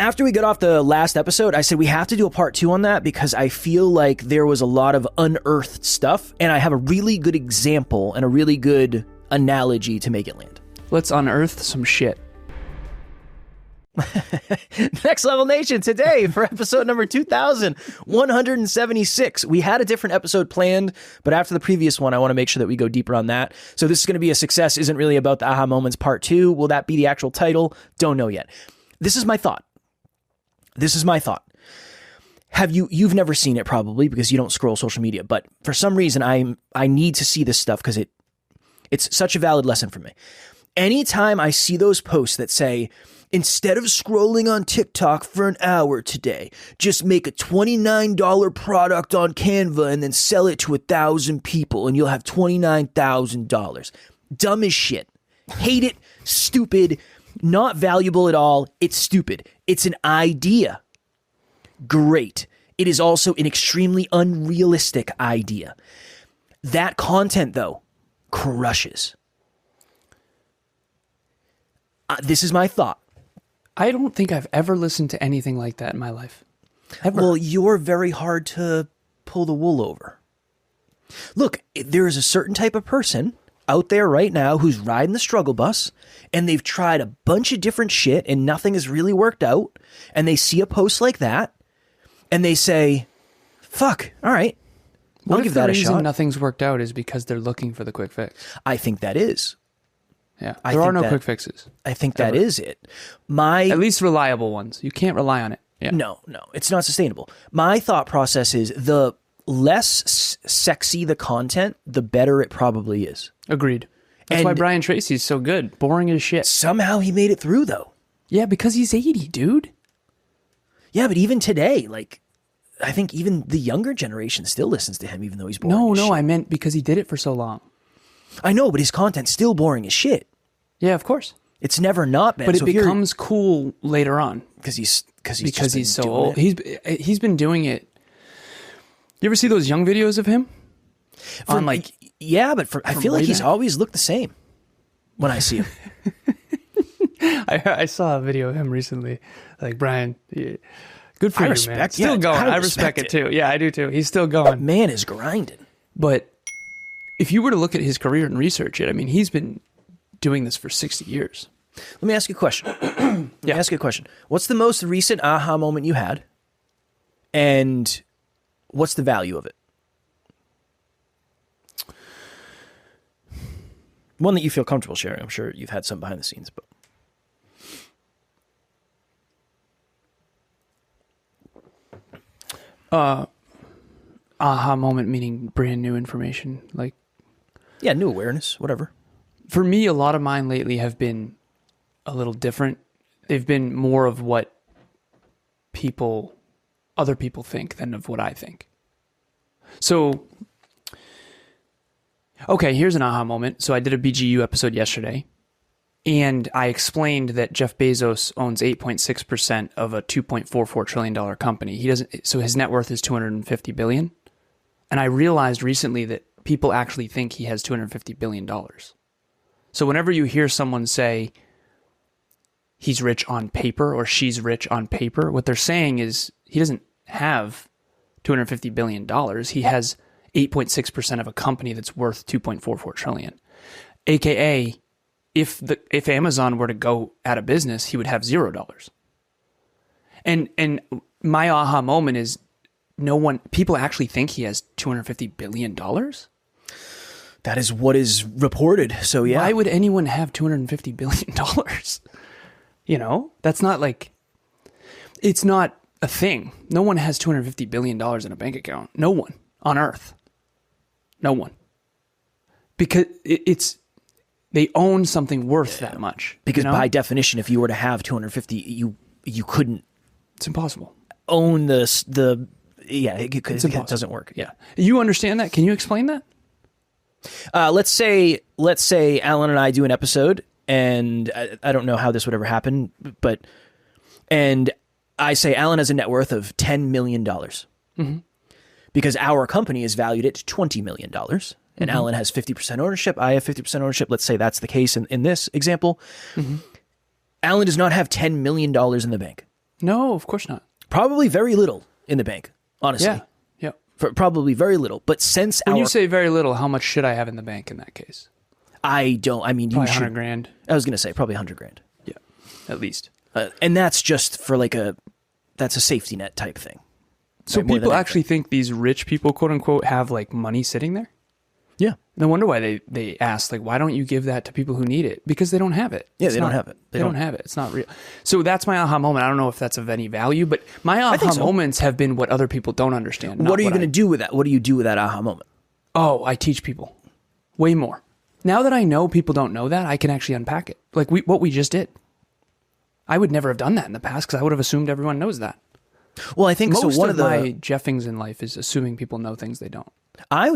After we got off the last episode, I said we have to do a part 2 on that because I feel like there was a lot of unearthed stuff, and I have a really good example and a really good analogy to make it land. Let's unearth some shit. Next Level Nation, today for episode number 2176. We had a different episode planned, but after the previous one, I want to make sure that we go deeper on that. So this is going to be a success, isn't really about the aha moments part 2. Will that be the actual title? Don't know yet. This is my thought. You've never seen it probably because you don't scroll social media, but for some reason I need to see this stuff because it's such a valid lesson for me. Anytime I see those posts that say, instead of scrolling on TikTok for an hour today, just make a $29 product on Canva and then sell it to 1,000 people and you'll have $29,000. Dumb as shit. Hate it. Stupid. Not valuable at all. It's stupid. It's an idea. Great. It is also an extremely unrealistic idea. That content, though, crushes. This is my thought. I don't think I've ever listened to anything like that in my life. Ever. Well, you're very hard to pull the wool over. Look, there is a certain type of person out there right now who's riding the struggle bus and they've tried a bunch of different shit and nothing has really worked out. And they see a post like that and they say, fuck, all right, I'll give that a shot. The reason nothing's worked out is because they're looking for the quick fix. I think that is. Yeah, there are no quick fixes. I think that is it. At least reliable ones. You can't rely on it. Yeah. No, it's not sustainable. My thought process is the less sexy the content, the better it probably is. Agreed. That's why Brian Tracy's so good. Boring as shit. Somehow he made it through, though. Yeah, because he's 80, dude. Yeah, but even today, like, I think even the younger generation still listens to him, even though he's boring as shit. No, I meant because he did it for so long. I know, but his content's still boring as shit. Yeah, of course. It's never not been. But it becomes cool later on because he's so old. He's been doing it. You ever see those young videos of him? Yeah, but I feel like he's always looked the same when I see him. I saw a video of him recently. Like, Brian, good for you, man. Still going. I respect it too. Yeah, I do too. He's still going. Man is grinding. But if you were to look at his career and research it, I mean, he's been doing this for 60 years. Let me ask you a question. What's the most recent aha moment you had? And what's the value of it? One that you feel comfortable sharing. I'm sure you've had some behind the scenes, but aha moment meaning brand new information, like new awareness, whatever. For me, a lot of mine lately have been a little different. They've been more of what other people think than of what I think. So, okay, here's an aha moment. So I did a BGU episode yesterday, and I explained that Jeff Bezos owns 8.6% of a $2.44 trillion company. So his net worth is $250 billion. And I realized recently that people actually think he has $250 billion. So whenever you hear someone say he's rich on paper or she's rich on paper, what they're saying is he doesn't have $250 billion. He has 8.6% of a company that's worth $2.44 trillion. AKA, if Amazon were to go out of business, he would have $0. And my aha moment is people actually think he has $250 billion. That is what is reported. So yeah. Why would anyone have $250 billion? You know, that's not like, it's not a thing. No one has $250 billion in a bank account. No one on earth. No one. Because they own something worth that much. Because by definition, if you were to have 250, you couldn't. It's impossible. Own it doesn't work. Yeah. You understand that? Can you explain that? Let's say Alan and I do an episode, and I don't know how this would ever happen, and I say Alan has a net worth of $10 million. Mm-hmm. Because our company is valued at $20 million. And mm-hmm. Alan has 50% ownership. I have 50% ownership. Let's say that's the case in this example. Mm-hmm. Alan does not have $10 million in the bank. No, of course not. Probably very little in the bank, honestly. Yeah. Probably very little. But since when you say very little, how much should I have in the bank in that case? I mean, probably you should. $100,000. I was going to say probably $100,000. Yeah, at least. And that's just for that's a safety net type thing. So people actually think these rich people, quote unquote, have like money sitting there? Yeah. No wonder why they ask, like, why don't you give that to people who need it? Because they don't have it. Yeah, they don't have it. They don't have it. It's not real. So that's my aha moment. I don't know if that's of any value, but my aha moments have been what other people don't understand. What are you going to do with that? What do you do with that aha moment? Oh, I teach people way more. Now that I know people don't know that, I can actually unpack it. Like what we just did. I would never have done that in the past because I would have assumed everyone knows that. Well, I think most so. One of my Jeffings in life is assuming people know things they don't. I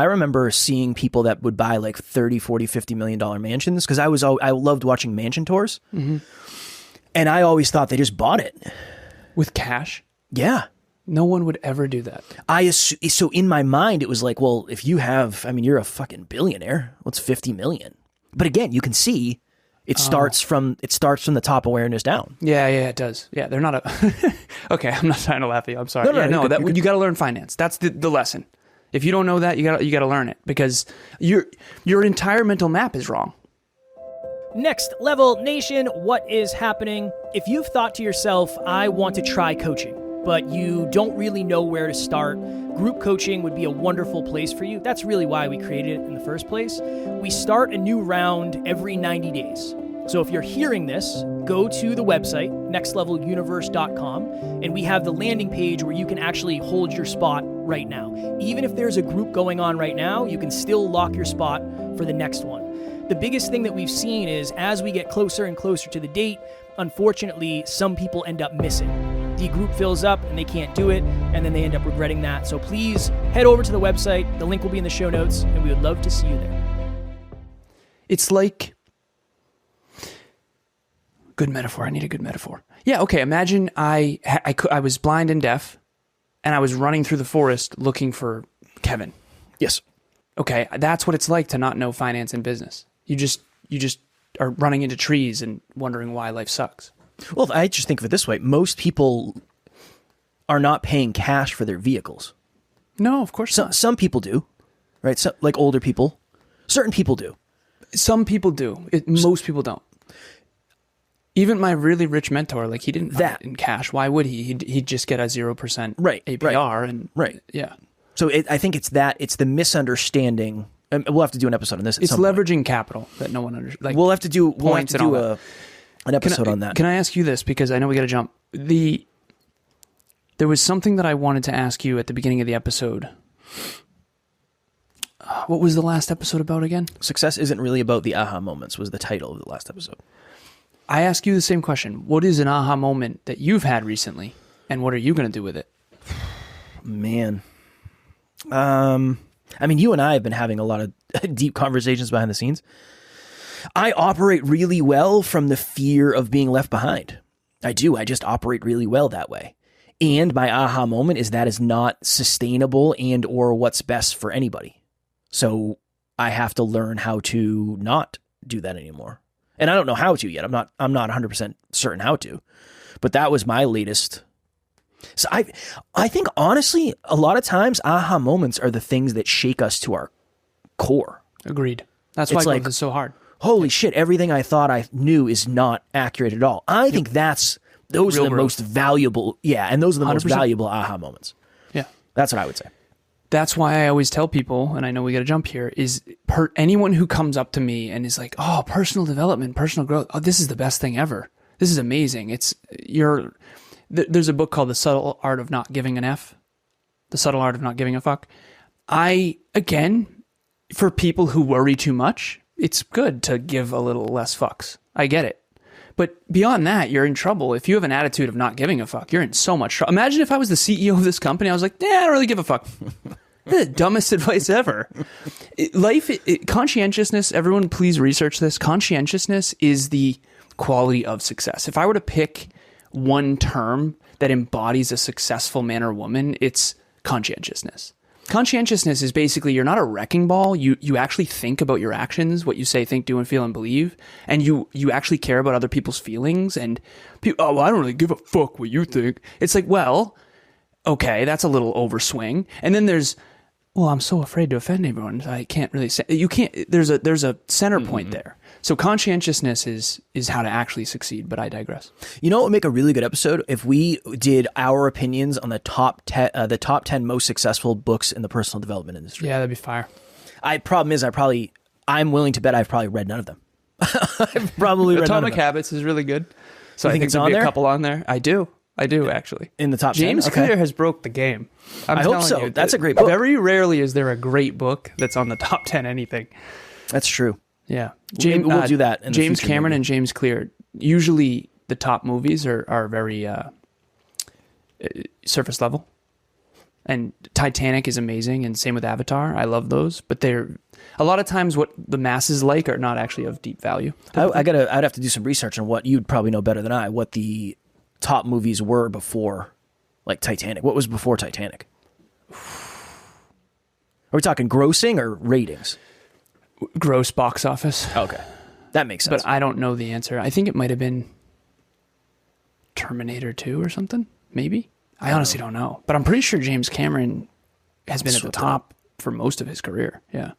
remember seeing people that would buy like $30, $40, $50 million mansions because I loved watching mansion tours. Mm-hmm. And I always thought they just bought it. With cash? Yeah. No one would ever do that. So in my mind, it was like, well, if you have, you're a fucking billionaire. What's 50 million? But again, you can see it starts from the top awareness down. Yeah, it does. Yeah, they're not okay, I'm not trying to laugh at you. I'm sorry. You got to learn finance. That's the lesson. If you don't know that, you got to learn it because your entire mental map is wrong. Next Level Nation, what is happening? If you've thought to yourself, I want to try coaching, but you don't really know where to start, group coaching would be a wonderful place for you. That's really why we created it in the first place. We start a new round every 90 days. So if you're hearing this, go to the website, nextleveluniverse.com, and we have the landing page where you can actually hold your spot right now. Even if there's a group going on right now, you can still lock your spot for the next one. The biggest thing that we've seen is as we get closer and closer to the date, unfortunately, some people end up missing. The group fills up and they can't do it, and then they end up regretting that. So please head over to the website. The link will be in the show notes, and we would love to see you there. It's like... Good metaphor. I need a good metaphor. Yeah, okay. Imagine I was blind and deaf, and I was running through the forest looking for Kevin. Yes. Okay, that's what it's like to not know finance and business. You just are running into trees and wondering why life sucks. Well, I just think of it this way. Most people are not paying cash for their vehicles. No, of course not. Some people do, right? So, like older people. Certain people do. Some people do. Most people don't. Even my really rich mentor, like he didn't buy it in cash. Why would he? He'd just get a 0% APR. And yeah. So I think it's the misunderstanding. And we'll have to do an episode on this. It's leveraging capital that no one understands. Like we'll have to do an episode on that. Can I ask you this? Because I know we got to jump. There was something that I wanted to ask you at the beginning of the episode. What was the last episode about again? Success isn't really about the aha moments was the title of the last episode. I ask you the same question. What is an aha moment that you've had recently, and what are you going to do with it? Man. You and I have been having a lot of deep conversations behind the scenes. I operate really well from the fear of being left behind. I do. I just operate really well that way. And my aha moment is that is not sustainable and or what's best for anybody. So I have to learn how to not do that anymore. And I don't know how to yet. I'm not 100% certain how to. But that was my latest. So I think honestly, a lot of times aha moments are the things that shake us to our core. Agreed. That's why growth is so hard. Holy shit, everything I thought I knew is not accurate at all. I think those are the most valuable, and those are the 100%. Most valuable aha moments. Yeah. That's what I would say. That's why I always tell people, and I know we got to jump here, is anyone who comes up to me and is like, oh, personal development, personal growth, oh, this is the best thing ever. This is amazing. There's a book called The Subtle Art of Not Giving an F. The Subtle Art of Not Giving a Fuck. For people who worry too much, it's good to give a little less fucks. I get it. But beyond that, you're in trouble. If you have an attitude of not giving a fuck, you're in so much trouble. Imagine if I was the CEO of this company, I was like, I don't really give a fuck. The dumbest advice ever. Conscientiousness, everyone please research this. Conscientiousness is the quality of success. If I were to pick one term that embodies a successful man or woman, it's conscientiousness. Conscientiousness is basically, you're not a wrecking ball. You actually think about your actions, what you say, think, do, and feel, and believe. And you actually care about other people's feelings. And people, oh, well, I don't really give a fuck what you think. It's like, well, okay, that's a little overswing. And then there's, well, I'm so afraid to offend everyone. I can't really say, you can't, there's a center point there. So conscientiousness is how to actually succeed, but I digress. You know what would make a really good episode? If we did our opinions on the top 10 most successful books in the personal development industry. Yeah, that'd be fire. Problem is, I'm willing to bet I've probably read none of them. I've probably read none of them. Atomic Habits is really good. So You I think think it's there'll on be there? a couple on there. I do actually. In the top 10? James Okay. Clear has broke the game. I hope so. That's a great book. Very rarely is there a great book that's on the top 10 anything. That's true. Yeah. We'll do that in the James future, Cameron maybe. and James Clear, usually the top movies are very surface level. And Titanic is amazing, and same with Avatar. I love those, but they're a lot of times what the masses like are not actually of deep value. I'd have to do some research on what you'd probably know better than I, what the top movies were before, like Titanic. What was before Titanic? Are we talking grossing or ratings? Gross box office. Okay. That makes sense. But I don't know the answer. I think it might have been Terminator 2 or something, maybe. I honestly don't know. But I'm pretty sure James Cameron has been at the top for most of his career. Yeah.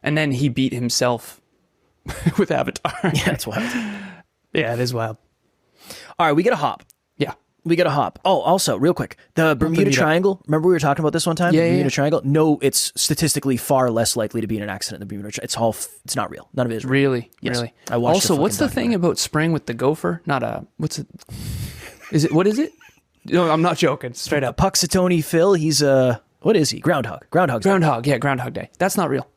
And then he beat himself with Avatar. Yeah, that's wild. Yeah, it is wild. All right, we get a hop. Yeah. We get a hop. Oh, also, real quick, the Bermuda Triangle. Remember we were talking about this one time? Yeah, the Bermuda yeah. Triangle? No, it's statistically far less likely to be in an accident in the Bermuda Triangle. It's not real. None of it is real. Really? Yes. Really? I watched Also, a what's the fucking thing about spring with the gopher? What's it? What is it? No, I'm not joking. Straight up. Puxatony Phil, he's what is he? Groundhog. Groundhog Day. That's not real.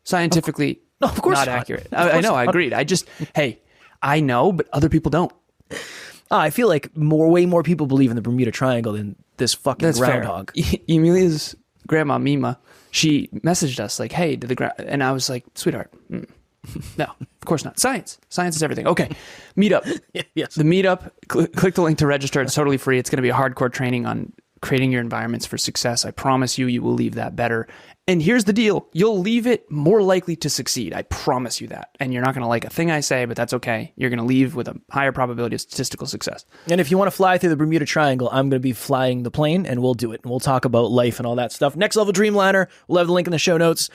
Scientifically, No, of course not not. accurate. Of course I know, not. I agreed. Hey, I know, but other people don't. I feel like way more people believe in the Bermuda Triangle than this fucking That's groundhog. fair. Emilia's grandma, Mima, she messaged us like, hey, and I was like, sweetheart, no, of course not. Science is everything. Okay, meetup. Yes. The meetup, click the link to register. It's totally free. It's going to be a hardcore training on creating your environments for success. I promise you will leave that better. And here's the deal. You'll leave it more likely to succeed. I promise you that. And you're not going to like a thing I say, but that's okay. You're going to leave with a higher probability of statistical success. And if you want to fly through the Bermuda Triangle, I'm going to be flying the plane, and we'll do it. And we'll talk about life and all that stuff. Next Level Dreamliner. We'll have the link in the show notes.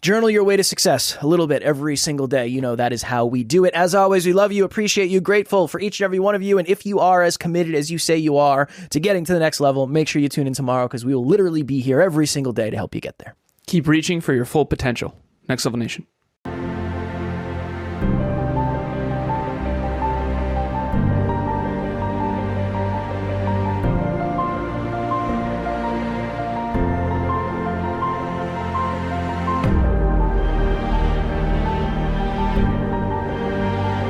Journal your way to success a little bit every single day. You know, that is how we do it. As always, we love you, appreciate you, grateful for each and every one of you. And if you are as committed as you say you are to getting to the next level, make sure you tune in tomorrow, because we will literally be here every single day to help you get there. Keep reaching for your full potential. Next Level Nation.